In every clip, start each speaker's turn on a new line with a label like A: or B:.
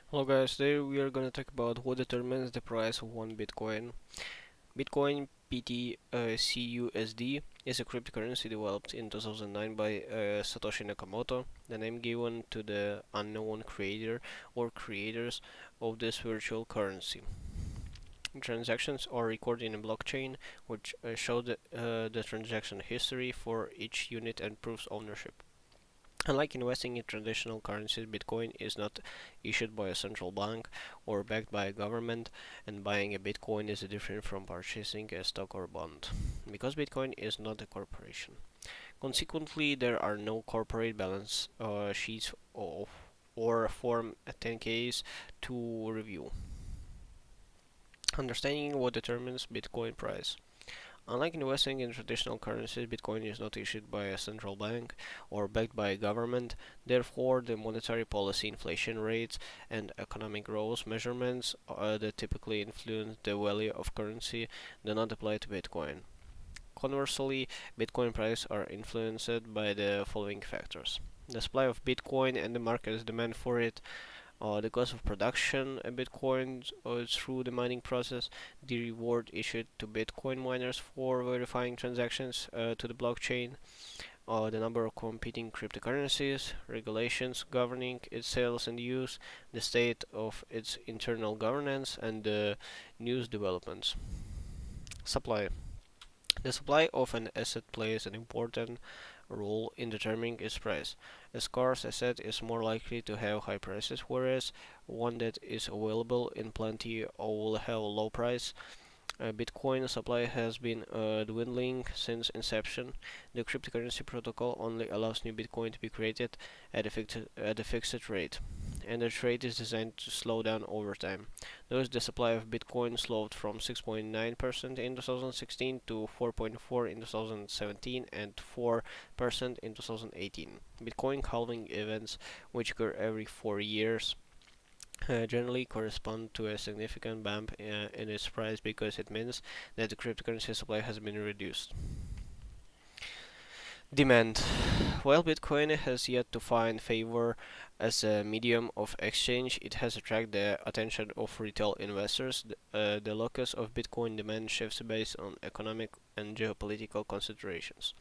A: Hello guys, today we are going to talk about what determines the price of one Bitcoin. Bitcoin BTCUSD is a cryptocurrency developed in 2009 by Satoshi Nakamoto, the name given to the unknown creator or creators of this virtual currency. Transactions are recorded in a blockchain, which show the transaction history for each unit and proves ownership. Unlike investing in traditional currencies, Bitcoin is not issued by a central bank or backed by a government, and buying a Bitcoin is different from purchasing a stock or bond, because Bitcoin is not a corporation. Consequently, there are no corporate balance sheets or Form 10Ks to review. Understanding what determines Bitcoin price. Unlike investing in traditional currencies, Bitcoin is not issued by a central bank or backed by a government. Therefore, the monetary policy, inflation rates, and economic growth measurements that typically influence the value of currency do not apply to Bitcoin. Conversely, Bitcoin prices are influenced by the following factors: the supply of Bitcoin and the market's demand for it, the cost of production of Bitcoin through the mining process, the reward issued to Bitcoin miners for verifying transactions to the blockchain, the number of competing cryptocurrencies, regulations governing its sales and use, the state of its internal governance, and the news developments. Supply. The supply of an asset plays an important role in determining its price. A scarce asset is more likely to have high prices, whereas one that is available in plenty will have a low price. Bitcoin supply has been dwindling since inception. The cryptocurrency protocol only allows new Bitcoin to be created at a fixed rate, and the rate is designed to slow down over time. Thus, the supply of Bitcoin slowed from 6.9% in 2016 to 4.4% in 2017 and 4% in 2018. Bitcoin halving events, which occur every 4 years, generally correspond to a significant bump in its price because it means that the cryptocurrency supply has been reduced. Demand. While Bitcoin has yet to find favor as a medium of exchange, it has attracted the attention of retail investors. The locus of Bitcoin demand shifts based on economic and geopolitical considerations.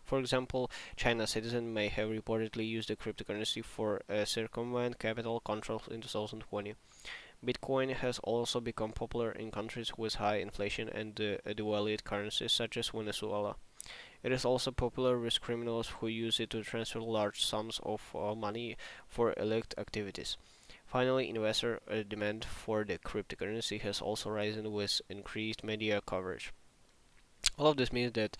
A: For example, China's citizens may have reportedly used the cryptocurrency for circumvent capital controls in 2020. Bitcoin has also become popular in countries with high inflation and devalued currencies such as Venezuela. It is also popular with criminals who use it to transfer large sums of money for illicit activities. Finally, investor demand for the cryptocurrency has also risen with increased media coverage. All of this means that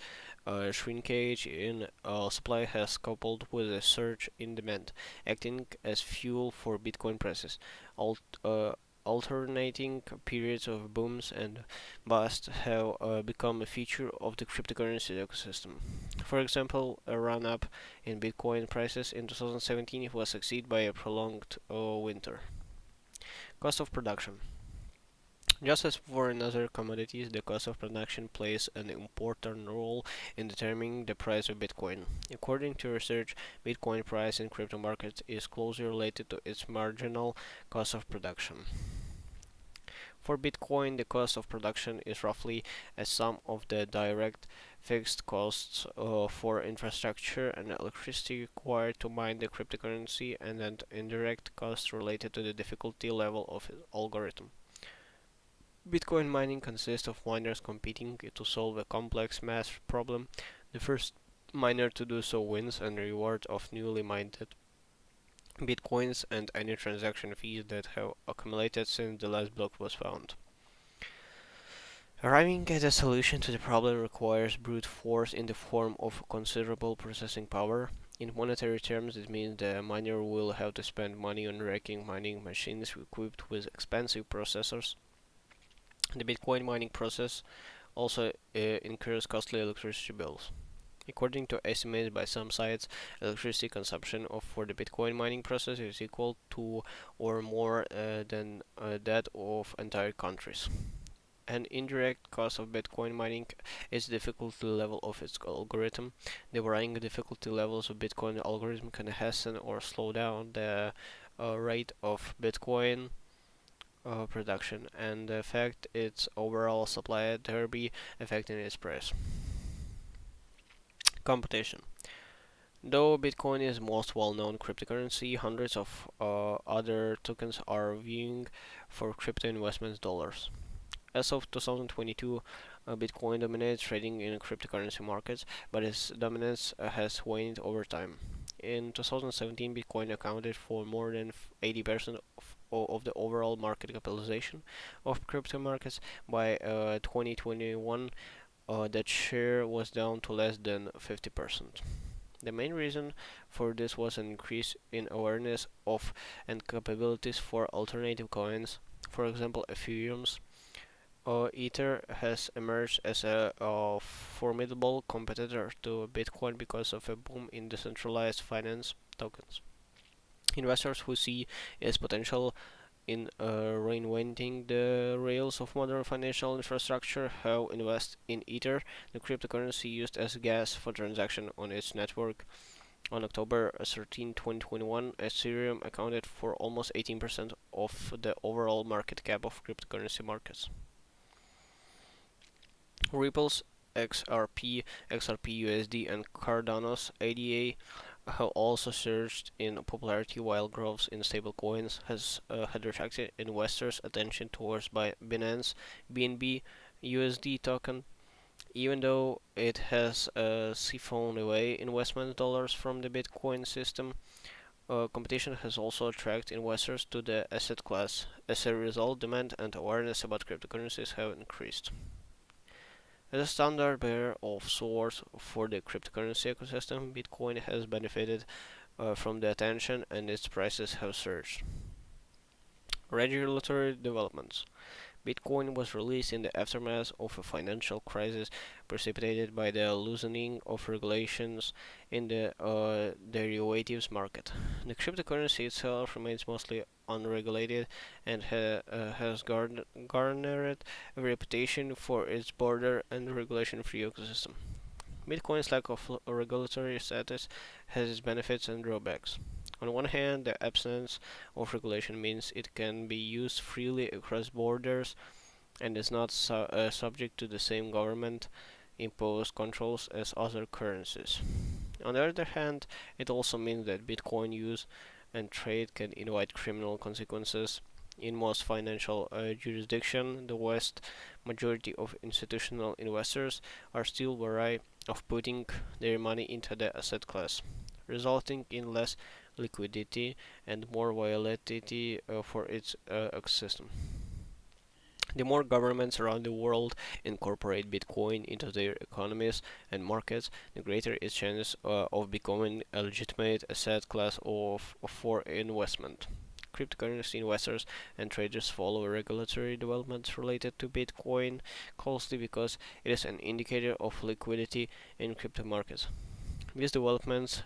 A: shrinkage in supply has coupled with a surge in demand, acting as fuel for Bitcoin prices. Alt, uh, Alternating periods of booms and busts have become a feature of the cryptocurrency ecosystem. For example, a run-up in Bitcoin prices in 2017 was succeeded by a prolonged winter. Cost of production. Just as for in other commodities, the cost of production plays an important role in determining the price of Bitcoin. According to research, Bitcoin price in crypto markets is closely related to its marginal cost of production. For Bitcoin, the cost of production is roughly a sum of the direct fixed costs for infrastructure and electricity required to mine the cryptocurrency, and then indirect costs related to the difficulty level of its algorithm. Bitcoin mining consists of miners competing to solve a complex math problem. The first miner to do so wins, and the reward of newly minted bitcoins and any transaction fees that have accumulated since the last block was found. Arriving at a solution to the problem requires brute force in the form of considerable processing power. In monetary terms, it means the miner will have to spend money on racking mining machines equipped with expensive processors. The Bitcoin mining process also incurs costly electricity bills. According to estimates by some sites, electricity consumption for the Bitcoin mining process is equal to or more than that of entire countries. An indirect cost of Bitcoin mining is the difficulty level of its algorithm. The varying difficulty levels of Bitcoin algorithm can hasten or slow down the rate of Bitcoin production and affect its overall supply, thereby affecting its price. Competition. Though Bitcoin is the most well-known cryptocurrency, hundreds of other tokens are vying for crypto investment dollars. As of 2022, Bitcoin dominates trading in cryptocurrency markets, but its dominance has waned over time. In 2017, Bitcoin accounted for more than 80% of the overall market capitalization of crypto markets. By 2021, that share was down to less than 50%. The main reason for this was an increase in awareness of and capabilities for alternative coins. For example, Ethereum's Ether has emerged as a formidable competitor to Bitcoin because of a boom in decentralized finance tokens. Investors who see its potential in reinventing the rails of modern financial infrastructure have invested in Ether, the cryptocurrency used as gas for transaction on its network. On October 13, 2021, Ethereum accounted for almost 18% of the overall market cap of cryptocurrency markets. Ripple's XRP, XRP-USD, and Cardano's ADA have also surged in popularity, while growth in stablecoins has had attracted investors' attention towards by Binance BNB USD token. Even though it has siphoned away investment dollars from the Bitcoin system, competition has also attracted investors to the asset class. As a result, demand and awareness about cryptocurrencies have increased. As a standard bearer of sorts for the cryptocurrency ecosystem, Bitcoin has benefited from the attention and its prices have surged. Regulatory developments. Bitcoin was released in the aftermath of a financial crisis precipitated by the loosening of regulations in the derivatives market. The cryptocurrency itself remains mostly unregulated and has garnered a reputation for its border and regulation-free ecosystem. Bitcoin's lack of regulatory status has its benefits and drawbacks. On one hand, the absence of regulation means it can be used freely across borders and is not subject to the same government imposed controls as other currencies. On the other hand, it also means that Bitcoin use and trade can invite criminal consequences. In most financial jurisdictions, the vast majority of institutional investors are still wary of putting their money into the asset class, resulting in less liquidity and more volatility for its ecosystem. The more governments around the world incorporate Bitcoin into their economies and markets, the greater its chance of becoming a legitimate asset class for investment. Cryptocurrency investors and traders follow regulatory developments related to Bitcoin closely because it is an indicator of liquidity in crypto markets. These developments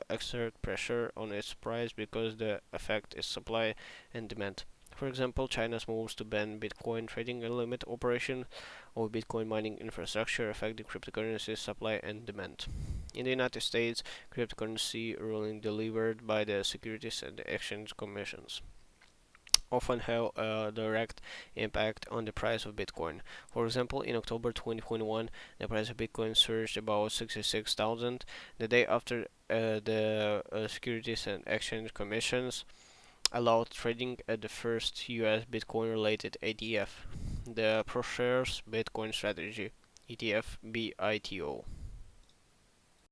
A: exert pressure on its price because the effect is supply and demand. For example, China's moves to ban Bitcoin trading and limit operation of Bitcoin mining infrastructure affect the cryptocurrency supply and demand. In the United States, cryptocurrency ruling delivered by the Securities and Exchange Commissions often have a direct impact on the price of Bitcoin. For example, in October 2021, the price of Bitcoin surged about 66,000 the day after the Securities and Exchange Commissions allowed trading at the first US Bitcoin related ETF, the ProShares Bitcoin Strategy ETF BITO.